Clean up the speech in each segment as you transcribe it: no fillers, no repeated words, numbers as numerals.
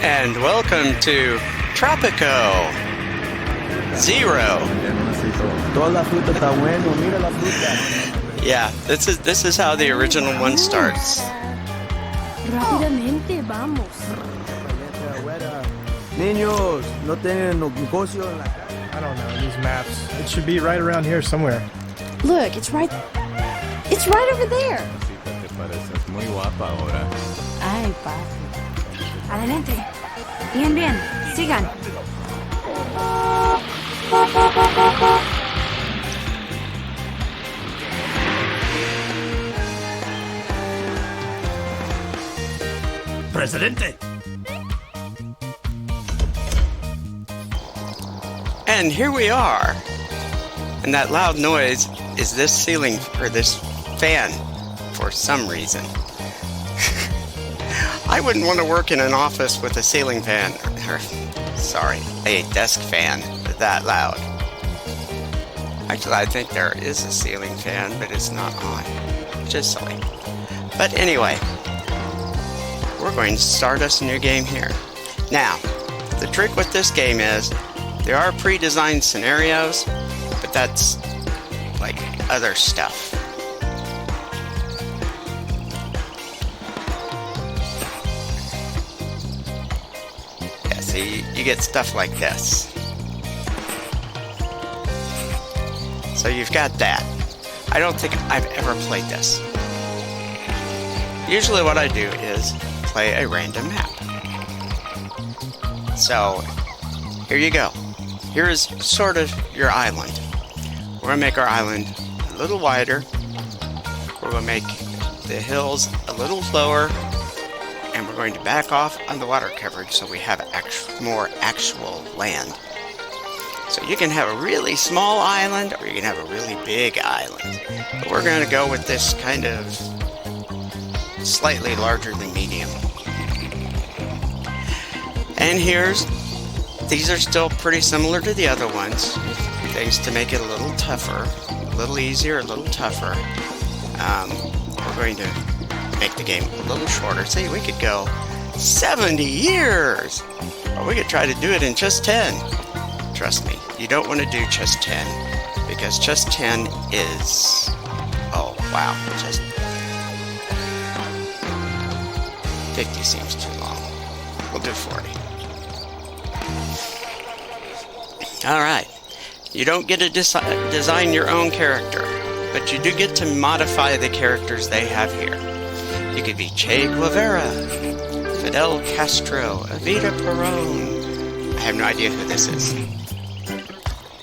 and welcome to Tropico 0. Toda la fruta está bueno, mira la fruta. Yeah, this is how the original one starts. Rápidamente, vamos. Niños, no tienen negocio en la casa. I don't know, these maps. It should be right around here somewhere. Look, it's right over there. Te pareces muy guapa ahora. Ay, papi. Adelante. Bien, bien. Sigan. Presidente. And here we are. And that loud noise is this ceiling, or this fan, for some reason. I wouldn't want to work in an office with a ceiling fan, or a desk fan that loud. Actually, I think there is a ceiling fan, but it's not on. Just silly. But anyway, we're going to start us a new game here. Now, the trick with this game is there are pre-designed scenarios, but that's like other stuff. Yeah, see, you get stuff like this. So you've got that. I don't think I've ever played this. Usually what I do is play a random map. So, here you go. Here's sort of your island. We're going to make our island a little wider. We're going to make the hills a little lower. And we're going to back off on the water coverage so we have more actual land. So you can have a really small island or you can have a really big island. But we're going to go with this kind of slightly larger than medium. And these are still pretty similar to the other ones. Things to make it a little tougher, a little easier, a little tougher. We're going to make the game a little shorter. See, we could go 70 years! Or we could try to do it in just 10. Trust me, you don't want to do just 10. Because just 10 is... Oh, wow. Just 50 seems too long. We'll do 40. Alright. You don't get to design your own character, but you do get to modify the characters they have here. You could be Che Guevara, Fidel Castro, Evita Peron. I have no idea who this is.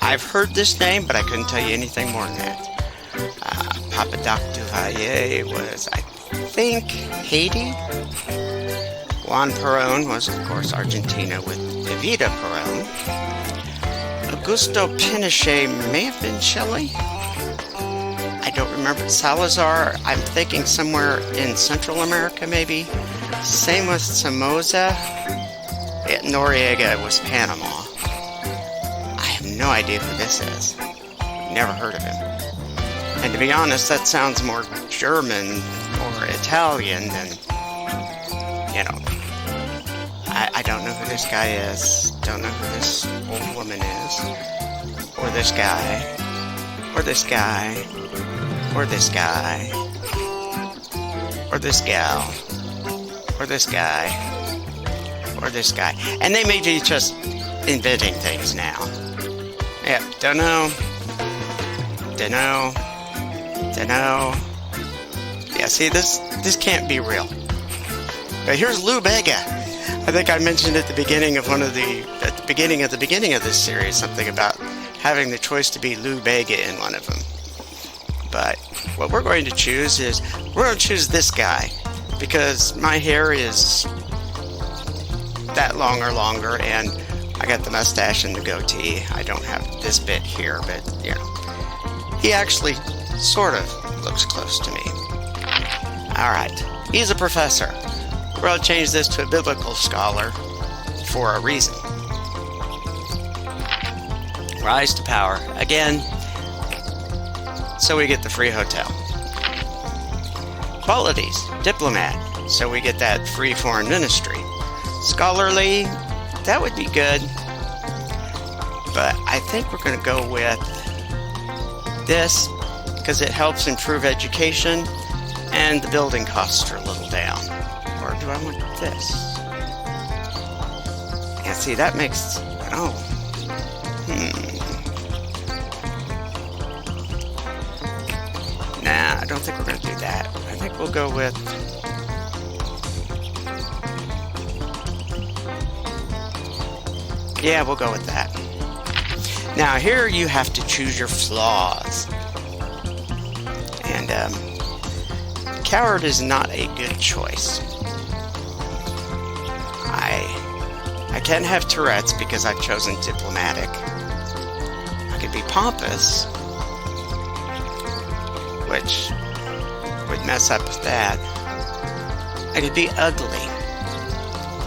I've heard this name, but I couldn't tell you anything more than that. Papa Doc Duvalier was, I think, Haiti. Juan Perón was, of course, Argentina with Evita Peron. Augusto Pinochet may have been Chile. I don't remember. Salazar, I'm thinking somewhere in Central America, maybe. Same with Somoza. Noriega was Panama. I have no idea who this is. Never heard of him. And to be honest, that sounds more German or Italian than, I don't know who this guy is. Don't know who this old woman is. Or this guy. Or this guy. Or this guy. Or this gal. Or this guy. Or this guy. And they may be just inventing things now. Yeah, don't know. Yeah, see, this can't be real. But here's Lou Bega. I think I mentioned at the beginning of the beginning of this series something about having the choice to be Lou Bega in one of them. But what we're going to choose is we're going to choose this guy because my hair is that long or longer, and I got the mustache and the goatee. I don't have this bit here, but he actually sort of looks close to me. All right, he's a professor. We're going to change this to a biblical scholar for a reason. Rise to power. Again, so we get the free hotel. Qualities. Diplomat. So we get that free foreign ministry. Scholarly, that would be good. But I think we're going to go with this because it helps improve education and the building costs are a little down. Or do I want this? Yeah, see, that makes... Oh. Nah, I don't think we're going to do that. I think we'll go with... Yeah, we'll go with that. Now, here you have to choose your flaws. And, coward is not a good choice. I can have Tourette's because I've chosen diplomatic. I could be pompous, which would mess up with that. I could be ugly.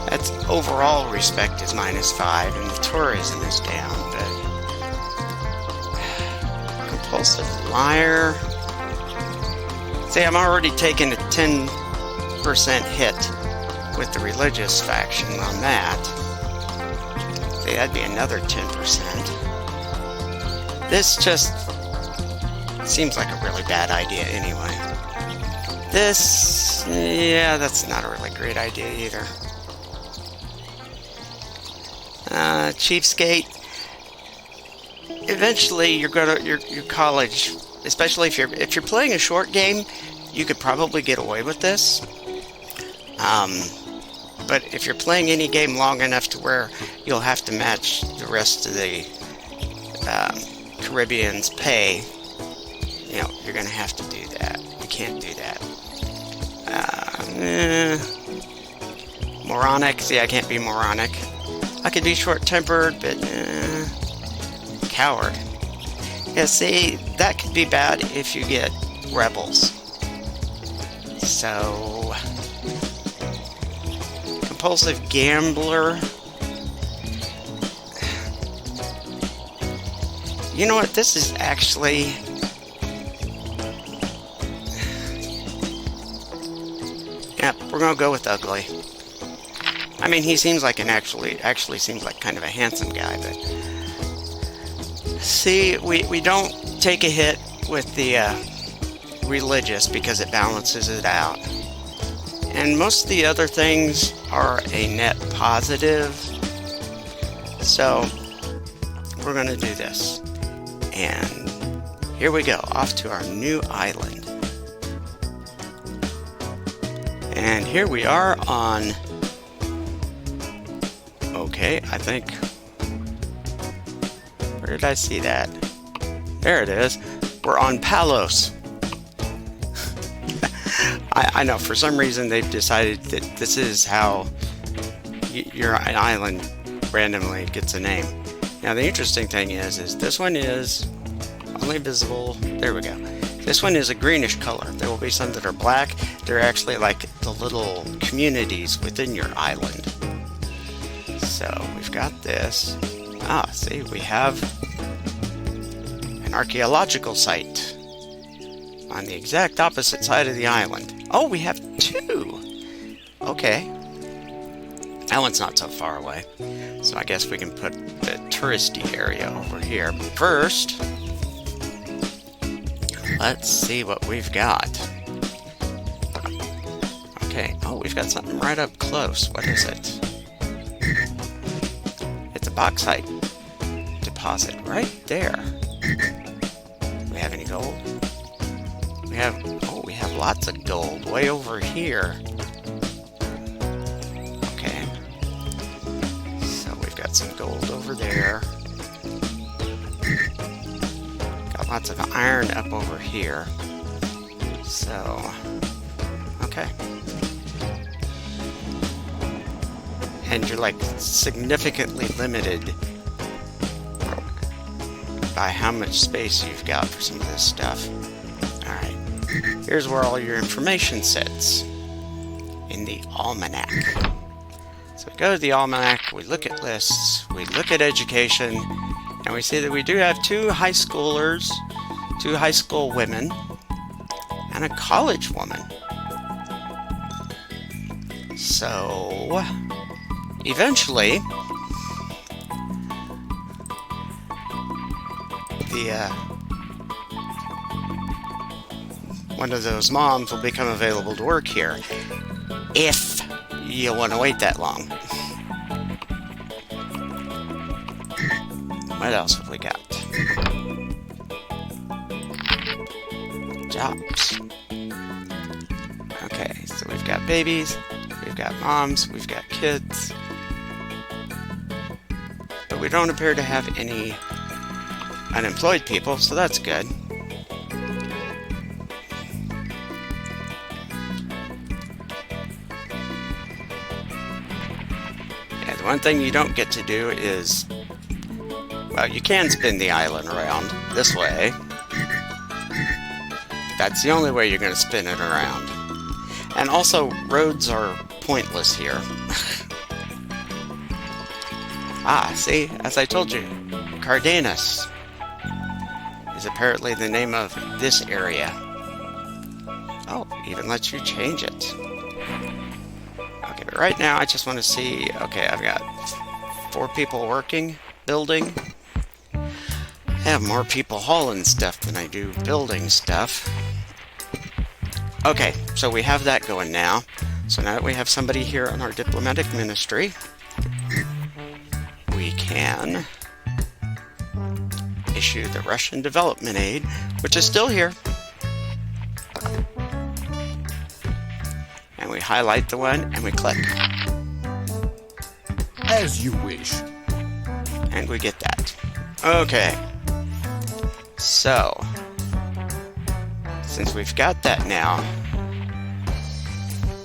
That's overall respect is -5 and the tourism is down, but compulsive liar. See, I'm already taking a 10% hit with the religious faction on that. See, that'd be another 10%. This just seems like a really bad idea anyway. This, yeah, that's not a really great idea either. Cheapskate. Eventually, you're gonna your college, especially if you're playing a short game, you could probably get away with this. But if you're playing any game long enough to where you'll have to match the rest of the Caribbean's pay, you know, you're gonna have to do that. You can't do that. Moronic. See, I can't be moronic. I could be short-tempered, but coward. Yeah, see, that could be bad if you get rebels. So, compulsive gambler. You know what? This is actually... Yep, we're gonna go with ugly. I mean, he seems like actually seems like kind of a handsome guy, but... See, we don't take a hit with the religious because it balances it out. And most of the other things are a net positive. So, we're going to do this. And here we go, off to our new island. And here we are on... Okay, I think... Where did I see that? There it is. We're on Palos. I know, for some reason they've decided that this is how an island randomly gets a name. Now the interesting thing is this one is only visible, there we go. This one is a greenish color. There will be some that are black. They're actually like the little communities within your island. So we've got this. Ah, see, we have an archaeological site on the exact opposite side of the island. Oh, we have 2! Okay. That one's not so far away. So I guess we can put the touristy area over here. First, let's see what we've got. Okay, oh, we've got something right up close. What is it? It's a bauxite deposit right there. Do we have any gold? We have lots of gold way over here. Okay. So we've got some gold over there. Got lots of iron up over here. So, okay. And you're like significantly limited by how much space you've got for some of this stuff. Alright, here's where all your information sits in the almanac. So we go to the almanac, we look at lists, we look at education, and we see that we do have 2 high schoolers, 2 high school women, and a college woman. So, eventually, the one of those moms will become available to work here, if you want to wait that long. What else have we got? Jobs. Okay, so we've got babies, we've got moms, we've got kids, but we don't appear to have any unemployed people, so that's good. Yeah, the one thing you don't get to do is, well, you can spin the island around this way. That's the only way you're going to spin it around. And also, roads are pointless here. Ah, see? As I told you, Cardenas is apparently the name of this area. Oh, even lets you change it. Okay, but right now I just want to see... Okay, I've got 4 people working, building. I have more people hauling stuff than I do building stuff. Okay, so we have that going now. So now that we have somebody here on our diplomatic ministry, we can issue the Russian development aid, which is still here. And we highlight the one and we click. As you wish. And we get that. Okay. So, since we've got that now,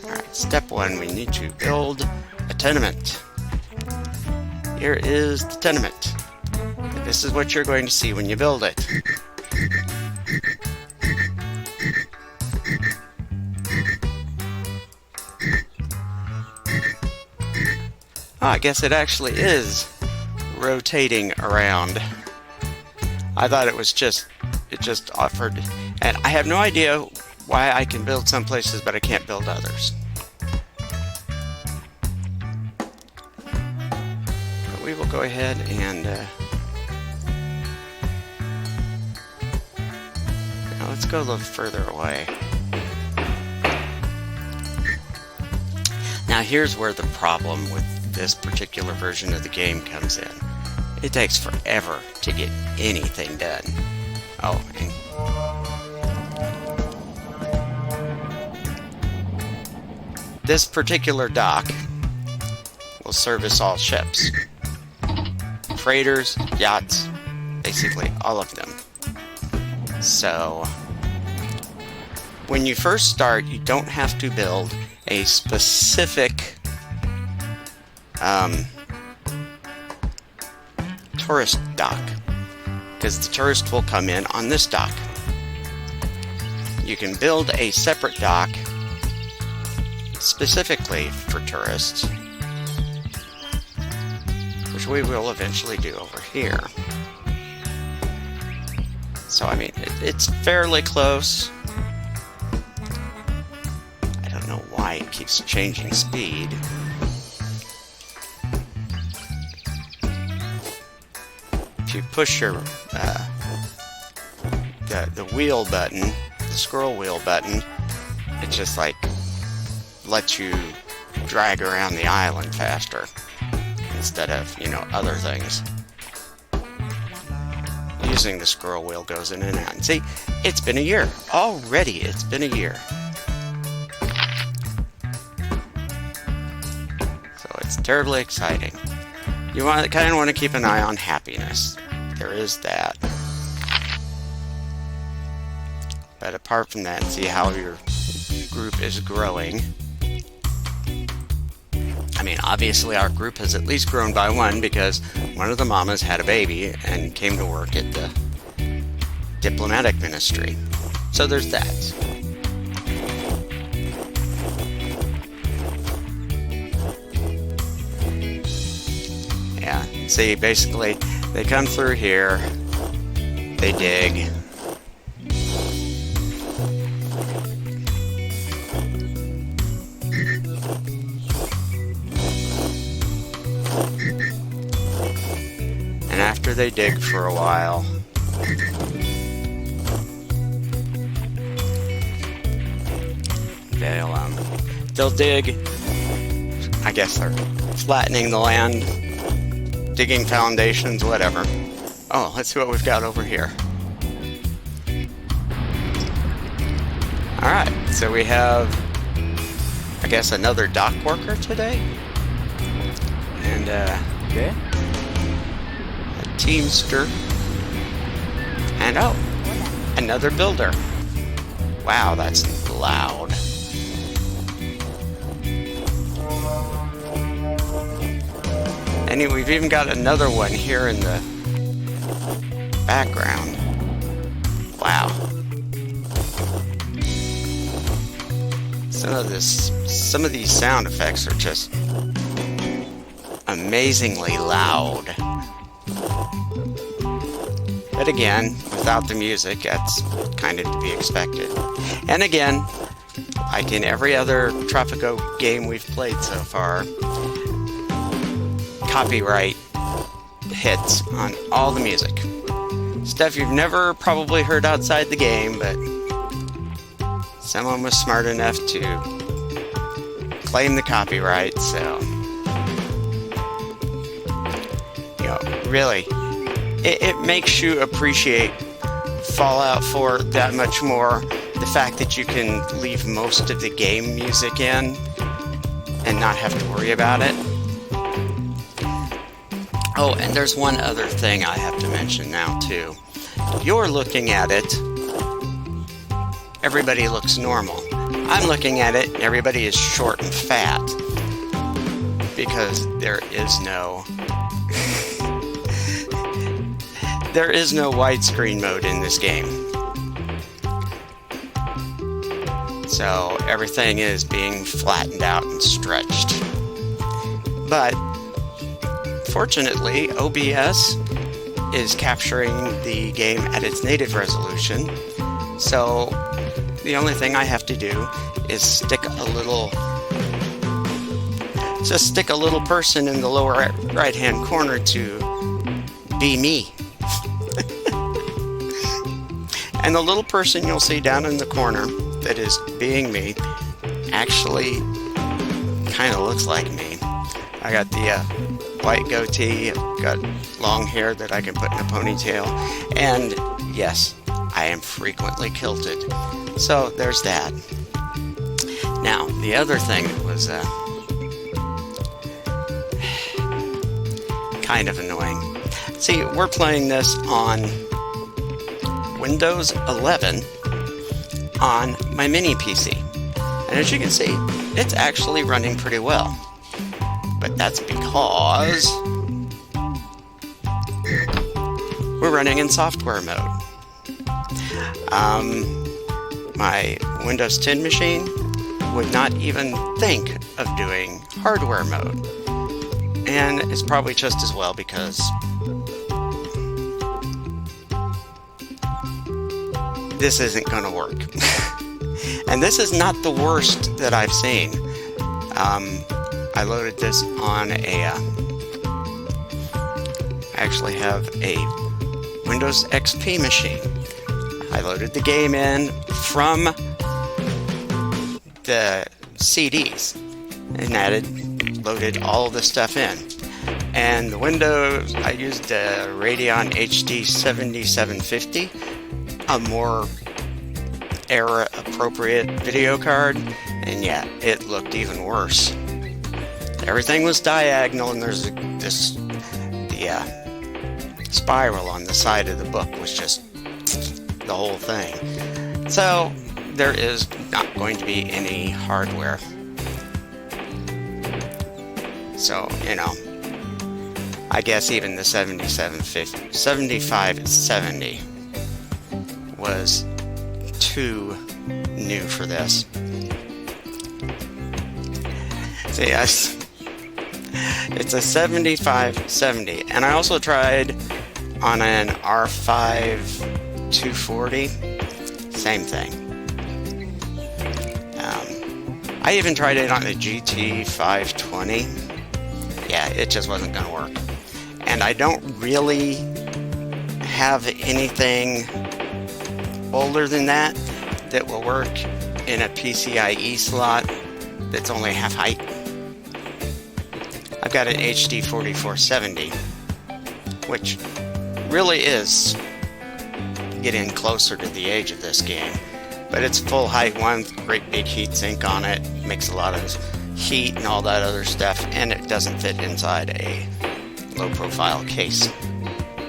alright, step 1, we need to build a tenement. Here is the tenement. This is what you're going to see when you build it. Oh, I guess it actually is rotating around. I thought it was just, it just offered, and I have no idea why I can build some places but I can't build others. But we will go ahead and now let's go a little further away. Now here's where the problem with this particular version of the game comes in. It takes forever to get anything done. Oh, and this particular dock will service all ships. Freighters, yachts, basically all of them. So, when you first start, you don't have to build a specific tourist dock, because the tourist will come in on this dock. You can build a separate dock specifically for tourists, which we will eventually do over here. So I mean, it's fairly close. I don't know why it keeps changing speed. If you push your the wheel button, the scroll wheel button, it just like lets you drag around the island faster instead of, you know, other things. Using the scroll wheel goes in and out. And see, it's been a year already. It's been a year. So it's terribly exciting. You kind of want to keep an eye on happiness. There is that. But apart from that, see how your group is growing. I mean, obviously our group has at least grown by 1 because one of the mamas had a baby and came to work at the diplomatic ministry. So there's that. Yeah, see, basically, they come through here, they dig, after they dig for a while. They'll dig. I guess they're flattening the land, digging foundations, whatever. Oh, let's see what we've got over here. Alright, so we have, I guess, another dock worker today. And, ¿Qué? a teamster. And, oh, another builder. Wow, that's loud. And we've even got another one here in the background. Wow. Some of these sound effects are just amazingly loud. But again, without the music, that's kind of to be expected. And again, like in every other Tropico game we've played so far, copyright hits on all the music. Stuff you've never probably heard outside the game, but someone was smart enough to claim the copyright, so really, it makes you appreciate Fallout 4 that much more. The fact that you can leave most of the game music in and not have to worry about it. Oh, and there's one other thing I have to mention now, too. You're looking at it, everybody looks normal. I'm looking at it, everybody is short and fat. Because there is no widescreen mode in this game. So everything is being flattened out and stretched. But fortunately, OBS is capturing the game at its native resolution. So the only thing I have to do is stick a little person in the lower right hand corner to be me. And the little person you'll see down in the corner that is being me actually kind of looks like me. I got the white goatee, I've got long hair that I can put in a ponytail, and yes, I am frequently kilted. So there's that. Now, the other thing that was kind of annoying. See, we're playing this on Windows 11 on my mini PC. And as you can see, it's actually running pretty well. But that's because we're running in software mode. My Windows 10 machine would not even think of doing hardware mode. And it's probably just as well because this isn't going to work. And this is not the worst that I've seen. I loaded this on I actually have a Windows XP machine. I loaded the game in from the CDs and loaded all the stuff in. And the Windows, I used the Radeon HD 7750, a more era appropriate video card, and yeah, it looked even worse. Everything was diagonal, and there's the spiral on the side of the book was just the whole thing. So there is not going to be any hardware. So, I guess even the 7570 was too new for this. So yes, it's a 7570, and I also tried on an R5 240, same thing. I even tried it on a GT 520. Yeah, it just wasn't going to work. And I don't really have anything older than that that will work in a PCIe slot that's only half height. I've got an HD 4470, which really is getting closer to the age of this game, but it's full height one, great big heat sink on it, makes a lot of heat and all that other stuff, and it doesn't fit inside a low profile case.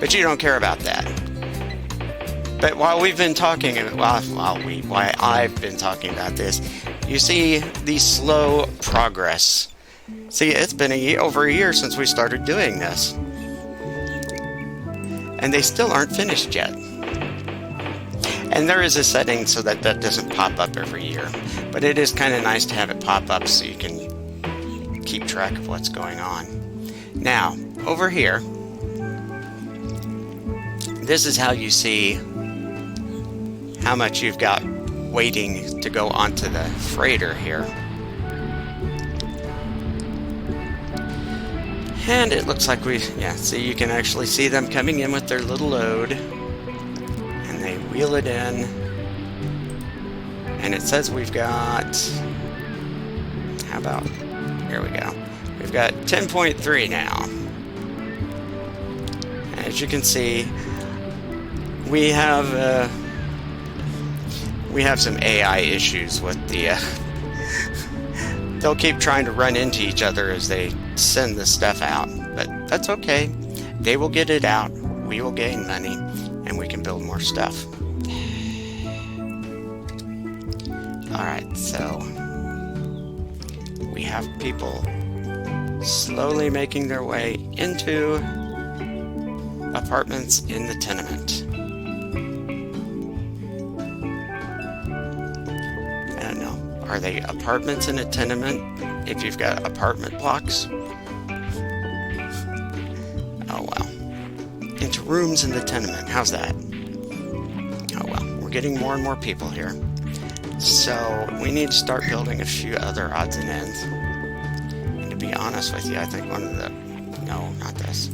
But you don't care about that. But while we've been talking, why I've been talking about this, you see the slow progress. See, it's been over a year since we started doing this, and they still aren't finished yet. And there is a setting so that that doesn't pop up every year, but it is kind of nice to have it pop up so you can keep track of what's going on. Now, over here, this is how you see how much you've got waiting to go onto the freighter here. And it looks like see, you can actually see them coming in with their little load, and they wheel it in, and it says we've got, how about, here we go, we've got 10.3 now. And as you can see, we have some AI issues with the they'll keep trying to run into each other as they send the stuff out, but that's okay. They will get it out, we will gain money, and we can build more stuff. Alright, so we have people slowly making their way into apartments in the tenement. I don't know, are they apartments in a tenement if you've got apartment blocks? Oh well. Into rooms in the tenement, how's that? Oh well, we're getting more and more people here. So we need to start building a few other odds and ends. And to be honest with you, I think one of the... No, not this.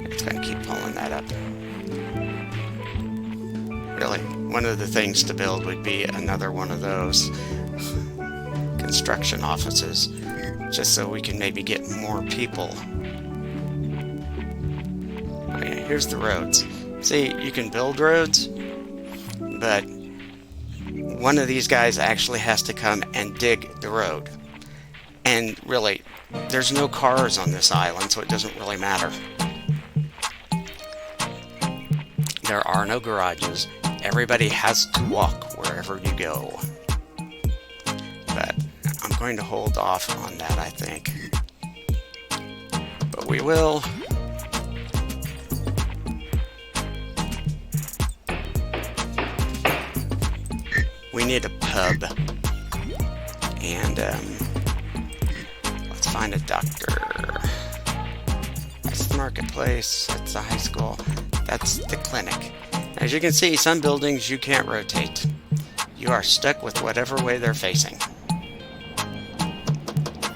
It's going to keep pulling that up. Really, one of the things to build would be another one of those construction offices, just so we can maybe get more people. Okay, here's the roads. See, you can build roads, but one of these guys actually has to come and dig the road. And really, there's no cars on this island, so it doesn't really matter. There are no garages. Everybody has to walk wherever you go. But I'm going to hold off on that, I think. But we will. We need a pub. And let's find a doctor. That's the marketplace. That's the high school. That's the clinic. As you can see, some buildings you can't rotate. You are stuck with whatever way they're facing.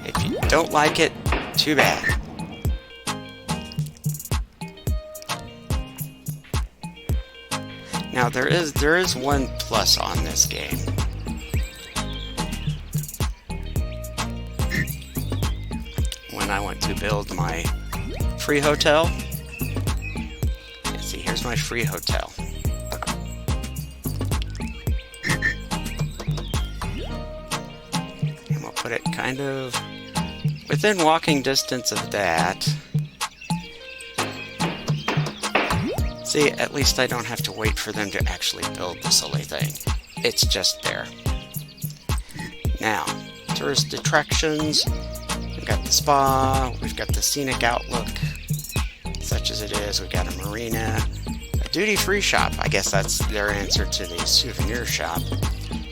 If you don't like it, too bad. Now there is one plus on this game. When I went to build my free hotel, see, here's my free hotel. And we'll put it kind of within walking distance of that. See, at least I don't have to wait for them to actually build the silly thing. It's just there. Now, tourist attractions. We've got the spa. We've got the scenic outlook, such as it is. We've got a marina. A duty-free shop. I guess that's their answer to the souvenir shop.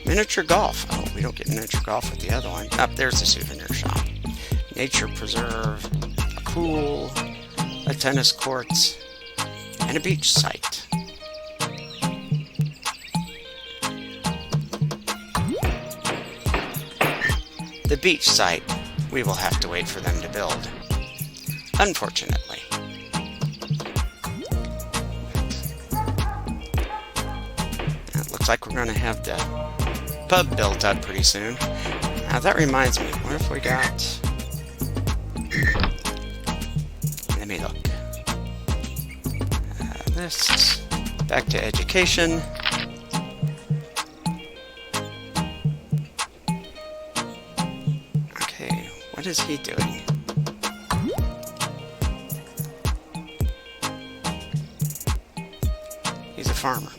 Miniature golf. Oh, we don't get miniature golf with the other one. Up there's the souvenir shop. Nature preserve. A pool. A tennis courts. And a beach site. The beach site. we will have to wait for them to build. Unfortunately. It looks like we're going to have the pub built up pretty soon. Now that reminds me, what if we got... Let me look. This, back to education. Okay, what is he doing? He's a farmer.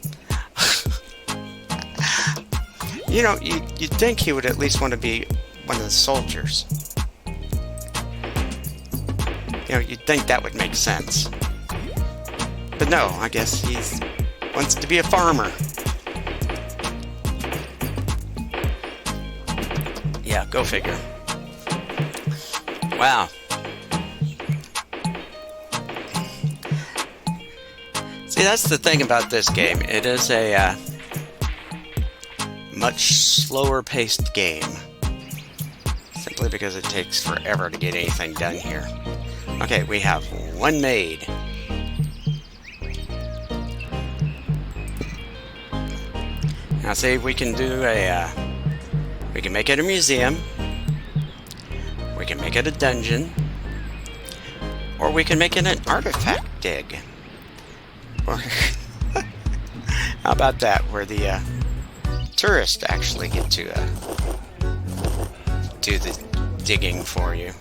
You know, you'd think he would at least want to be one of the soldiers. You know, you'd think that would make sense. But no, I guess he wants to be a farmer. Yeah, go figure. Wow. See, that's the thing about this game. It is a much slower paced game. Simply because it takes forever to get anything done here. Okay, we have one maid. Now see, we can do we can make it a museum, we can make it a dungeon, or we can make it an artifact dig. Or how about that, where the tourists actually get to do the digging for you.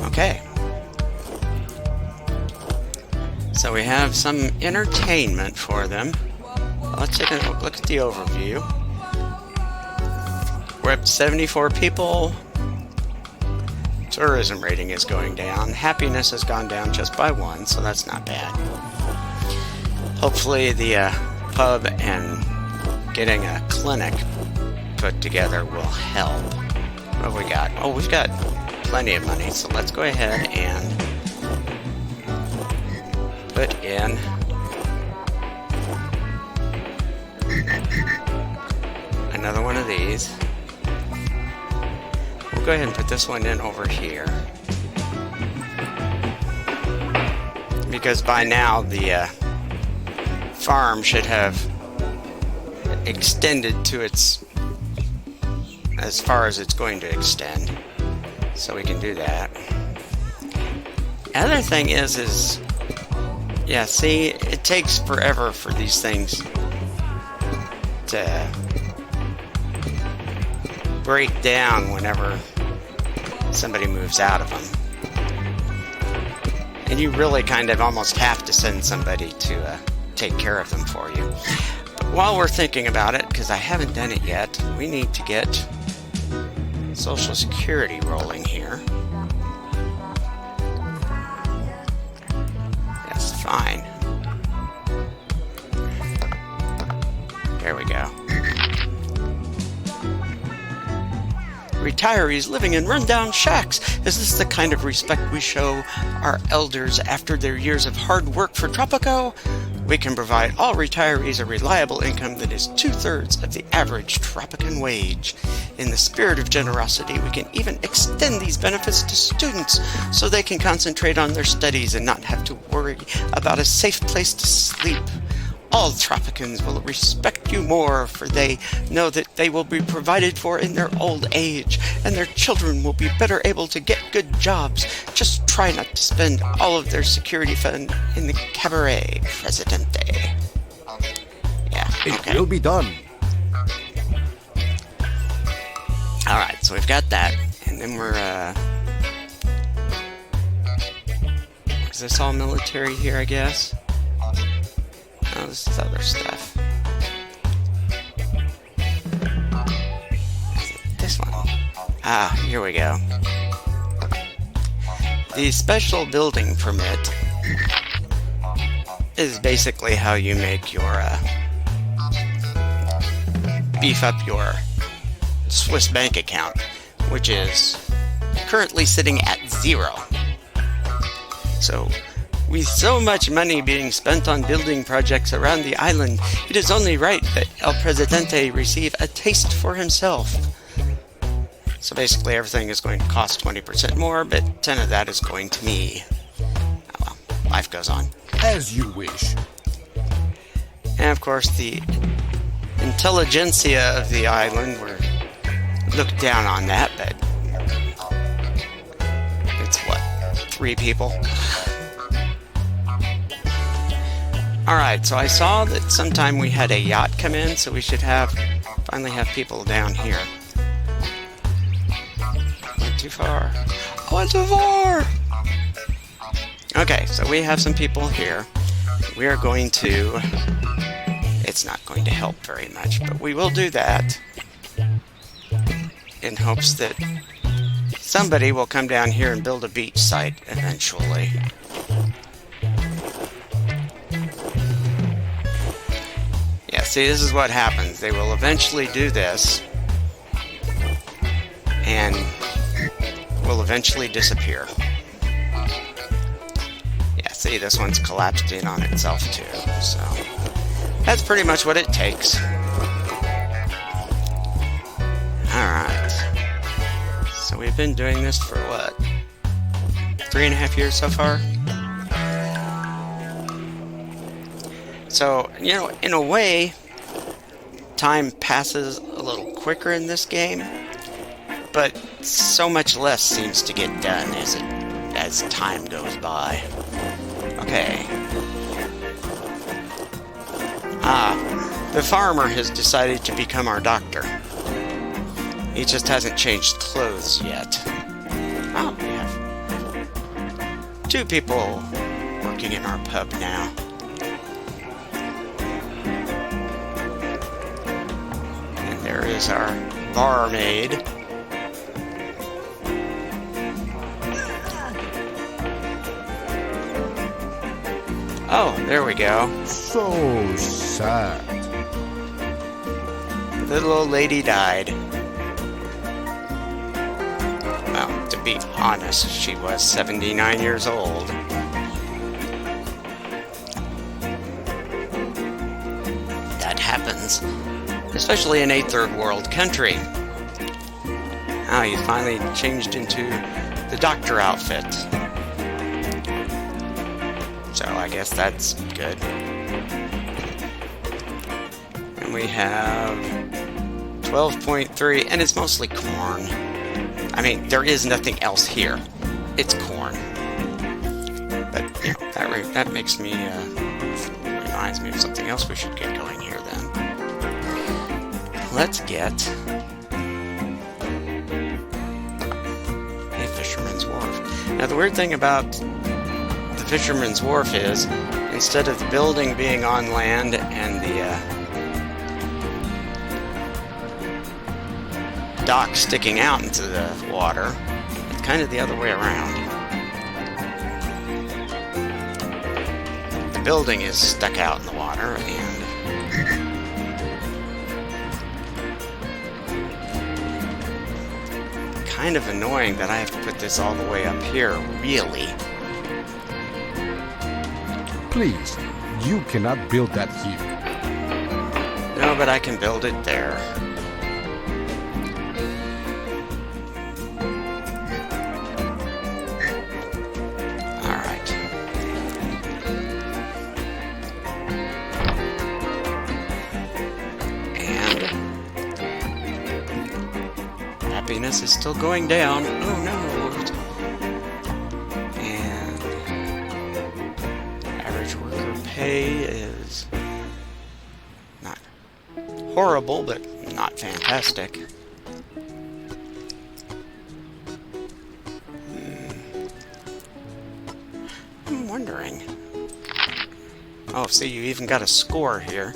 Okay. So we have some entertainment for them. Let's take a look at the overview. We're up to 74 people. Tourism rating is going down. Happiness has gone down just by 1, so that's not bad. Hopefully the pub and getting a clinic put together will help. What have we got? Oh, we've got plenty of money, so let's go ahead and put in another one of these. We'll go ahead and put this one in over here, because by now the farm should have extended to its as far as it's going to extend, so we can do that. Other thing is yeah, see, it takes forever for these things to break down whenever somebody moves out of them. And you really kind of almost have to send somebody to take care of them for you. But while we're thinking about it, because I haven't done it yet, we need to get Social Security rolling here. That's fine. There we go. Retirees living in rundown shacks. Is this the kind of respect we show our elders after their years of hard work for Tropico? We can provide all retirees a reliable income that is 2/3 of the average Tropican wage. In the spirit of generosity, we can even extend these benefits to students so they can concentrate on their studies and not have to worry about a safe place to sleep. All Tropicans will respect you more, for they know that they will be provided for in their old age, and their children will be better able to get good jobs. Just try not to spend all of their security fund in the cabaret, Presidente. Yeah, okay. It will be done. Alright, so we've got that, and then we're, is this all military here, I guess? Oh, this is other stuff. This one. Ah, here we go. The special building permit is basically how you make your, beef up your Swiss bank account, which is currently sitting at 0. So, with so much money being spent on building projects around the island, it is only right that El Presidente receive a taste for himself. So basically everything is going to cost 20% more, but 10 of that is going to me. Oh well, life goes on. As you wish. And of course the intelligentsia of the island were looked down on that, but it's what, 3 people? Alright, so I saw that sometime we had a yacht come in, so we should finally have people down here. Went too far. I went too far! Okay, so we have some people here. We are going to... It's not going to help very much, but we will do that in hopes that somebody will come down here and build a beach site eventually. Yeah, see, this is what happens. They will eventually do this and will eventually disappear. Yeah, see, this one's collapsed in on itself too, so that's pretty much what it takes. Alright. So we've been doing this for what? 3.5 years so far? So, you know, in a way, time passes a little quicker in this game, but so much less seems to get done as time goes by. Okay. The farmer has decided to become our doctor. He just hasn't changed clothes yet. Oh, we have 2 people working in our pub now. And there is our barmaid. Oh, there we go. So sad. The little old lady died. Well, to be honest, she was 79 years old. That happens, especially in a third world country. Now he's finally changed into the doctor outfit. So I guess that's good. And we have 12.3, and it's mostly corn. I mean, there is nothing else here. It's corn. But, you know, that makes me, reminds me of something else we should get going here then. Let's get a fisherman's wharf. Now, the weird thing about the fisherman's wharf is, instead of the building being on land and the dock sticking out into the water, it's kind of the other way around. The building is stuck out in the water, and kind of annoying that I have to put this all the way up here, really. Please, you cannot build that here. No, but I can build it there. Alright. And happiness is still going down. Oh no. Pay is not horrible, but not fantastic. I'm wondering. Oh, see, you even got a score here.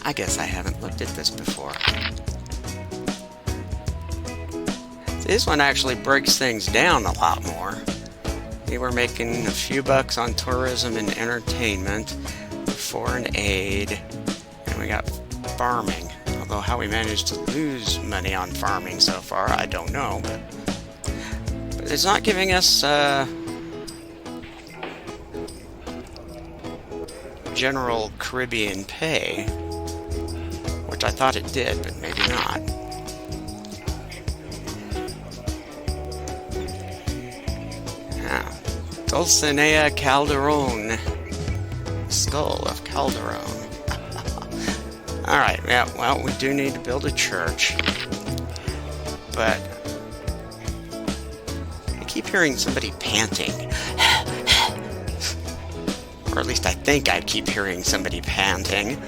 I guess I haven't looked at this before. This one actually breaks things down a lot more. We were making a few bucks on tourism and entertainment, foreign aid, and we got farming. Although how we managed to lose money on farming so far, I don't know. But it's not giving us general Caribbean pay, which I thought it did, but maybe not. Now, Dulcinea Calderon, skull of Calderon. Alright, yeah, well, we do need to build a church. But I keep hearing somebody panting. Or at least I think I keep hearing somebody panting.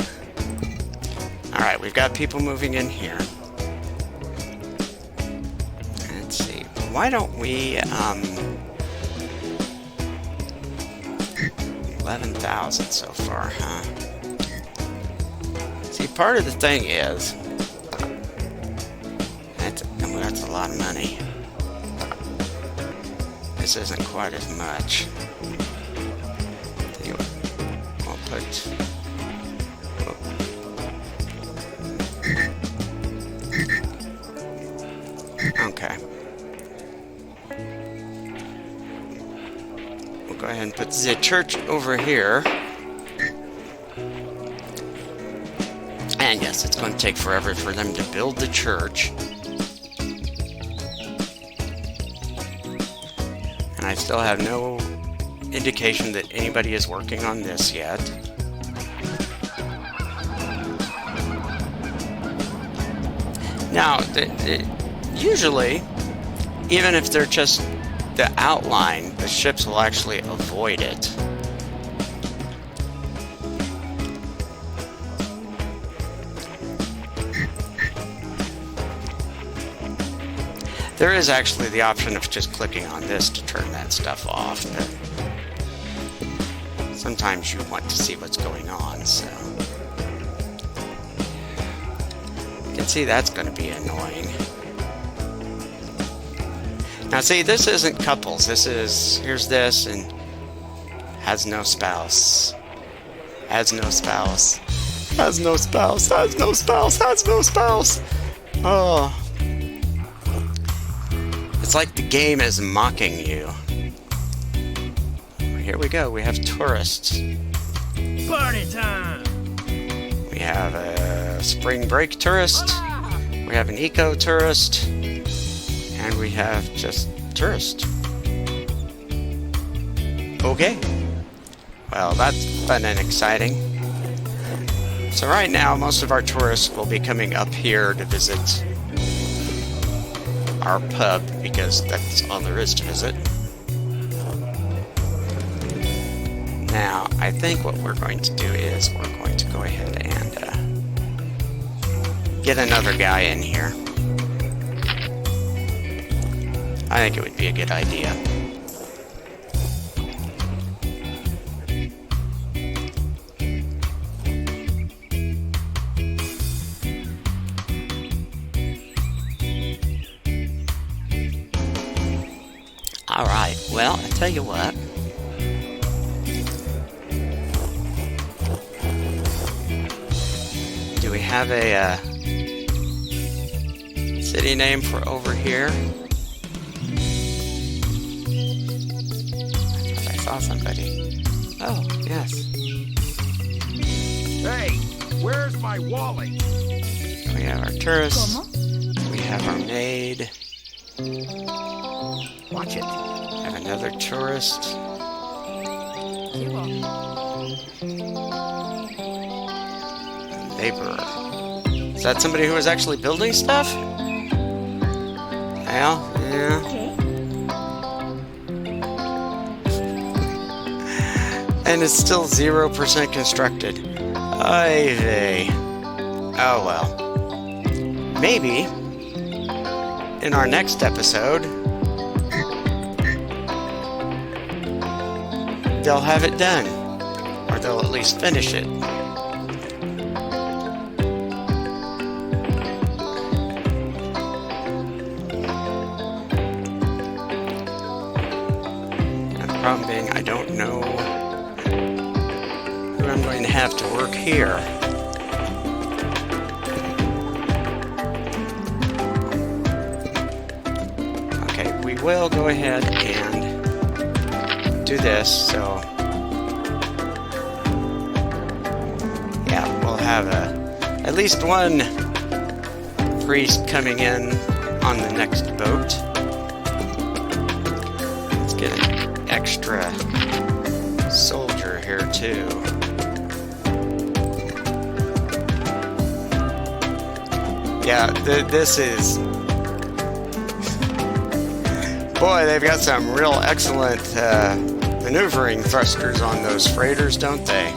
Alright, we've got people moving in here. Let's see. Why don't we, 11,000 so far, huh? See, part of the thing is, that's a lot of money. This isn't quite as much. Tell you what, I'll put... Okay. We'll go ahead and put the church over here. And yes, it's going to take forever for them to build the church. And I still have no indication that anybody is working on this yet. Now, usually, even if they're just the outline, the ships will actually avoid it. There is actually the option of just clicking on this to turn that stuff off, but sometimes you want to see what's going on, so... You can see that's going to be annoying. Now see, this isn't couples, this is... Here's this, and... Has no spouse. Has no spouse. Has no spouse, has no spouse, has no spouse! Oh... It's like the game is mocking you. Here we go. We have tourists. Party time! We have a spring break tourist. We have an eco tourist. And we have just tourist. Okay. Well, that's fun and exciting. So right now, most of our tourists will be coming up here to visit our pub, because that's all there is to visit. Now, I think what we're going to do is we're going to go ahead and get another guy in here. I think it would be a good idea. Alright, well, I tell you what. Do we have a city name for over here? I thought I saw somebody. Oh, yes. Hey, where's my wallet? We have our tourists. We have our maid. Watch it. Have another tourist. Laborer. Is that somebody who was actually building stuff? Well, yeah. And it's still 0% constructed. Ay vey. Oh well. Maybe in our next episode they'll have it done, or they'll at least finish it. And the problem being, I don't know who I'm going to have to work here. Okay, we will go ahead and do this. So yeah, we'll have at least one priest coming in on the next boat. Let's get an extra soldier here too. Yeah, this is... Boy, they've got some real excellent maneuvering thrusters on those freighters, don't they?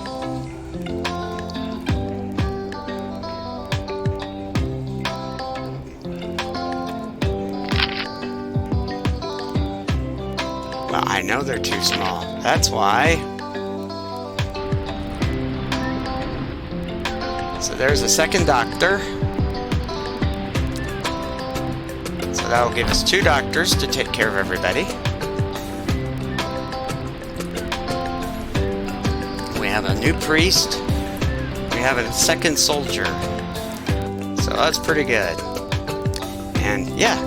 Well, I know they're too small. That's why. So there's a second doctor. So that'll give us 2 doctors to take care of everybody. We have a new priest. We have a second soldier. So that's pretty good. And yeah,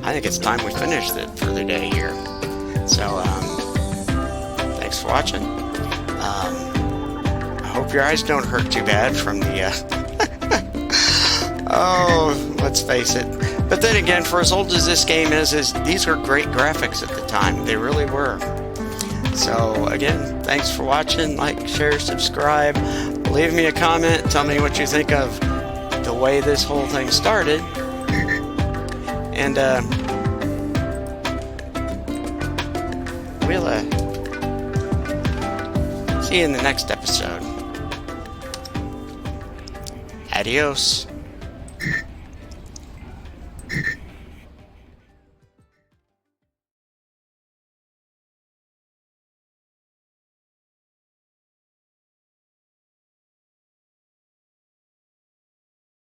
I think it's time we finish it for the day here. So thanks for watching. I hope your eyes don't hurt too bad from the oh, let's face it. But then again, for as old as this game is these were great graphics at the time. They really were. So again, thanks for watching. Like, share, subscribe. Leave me a comment. Tell me what you think of the way this whole thing started. And we'll see you in the next episode. Adios.